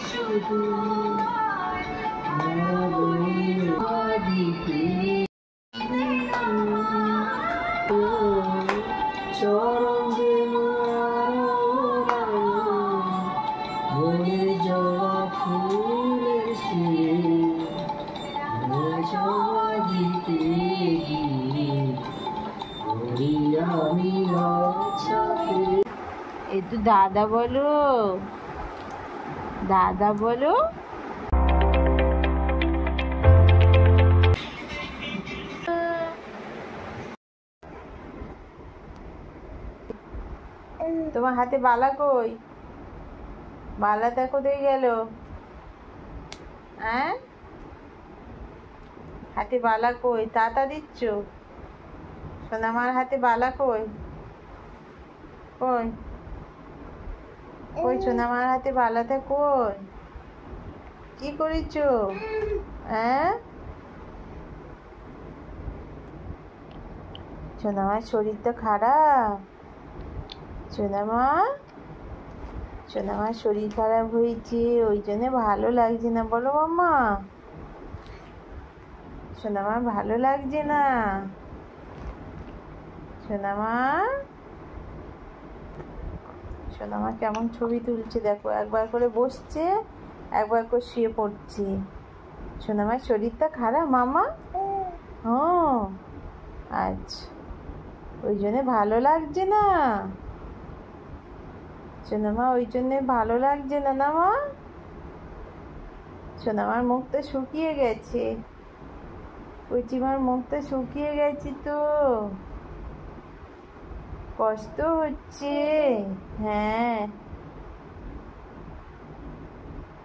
শুধু মনের জবা ফুলের জবা দিতে আমি একটু দাদা বলো, দাদা বলো। তোমার হাতে বালা কই? বালাটা কোথায় গেল? হ্যাঁ, হাতে বালা কই? তাতা দিচ্ছ? সোনামার হাতে বালা কই? কই কই সোনামার হাতে বালাটা কই? কি করেছ? হ্যাঁ, সোনামার শরীর তো খারাপ। সোনামার শরীর খারাপ হয়েছে, ওই জন্য ভালো লাগছে না। বলো মাম্মা, সোনামার ভালো লাগছে না। সোনামা কেমন ছবি তুলছে দেখো, একবার করে বসছে, একবার করে শুয়ে পড়ছে। সোনামার শরীরটা খারাপ মামা? ও আচ্ছা, ওই জন্যে ভালো লাগছে না সোনামা, ওই জন্যে ভালো লাগছে না না মা? সোনামার মুখটা শুকিয়ে গেছে, কচিমার মুখটা শুকিয়ে গেছে তো, কষ্ট হচ্ছে। হ্যাঁ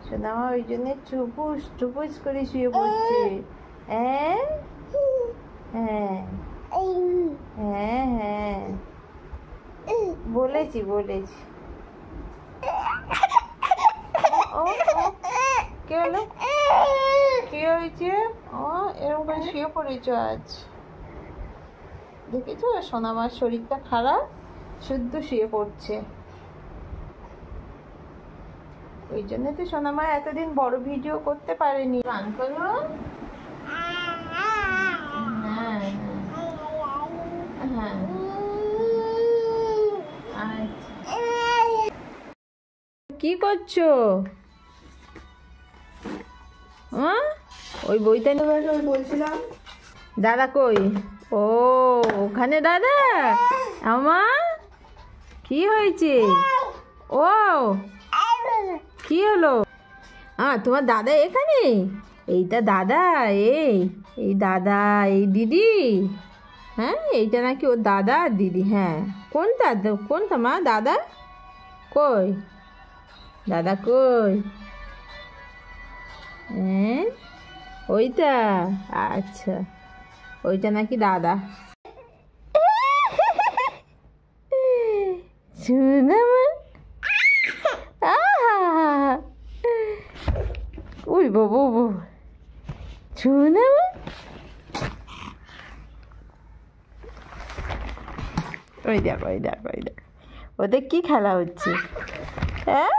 সোনামা ওই জন্যে টুপুস টুপুস করে শুয়ে পড়ছে। হ্যাঁ হ্যাঁ হ্যাঁ হ্যাঁ, বলেছি। ও কি হলো? কি হয়েছে? ও এরকম করে শুয়ে পড়েছ আজ? দেখেছো সোনামার শরীরটা খারাপ, শুদ্ধ শুয়ে পড়ছে। ওই জন্য তো সোনামা এতদিন বড় ভিডিও করতে পারেনি। গান করো। হ্যাঁ হ্যাঁ, আচ্ছা। কি করছো? ওই বইটা নেবে বলছিলাম। দাদা কই? ও ওখানে দাদা। আমার কি হয়েছে? ও কি হলো? তোমার দাদা এখানে? এইটা দাদা, এই দাদা, এই দিদি। হ্যাঁ, এইটা নাকি ওর দাদা আর দিদি। হ্যাঁ, কোনটা মা? দাদা কই? দাদা কই? হ্যাঁ, ওইটা। আচ্ছা, ওইটা নাকি দাদা। সোনামা, ওই বাবু সোনামা, ওই দেখ ওদের কি খেলা হচ্ছে? হ্যাঁ,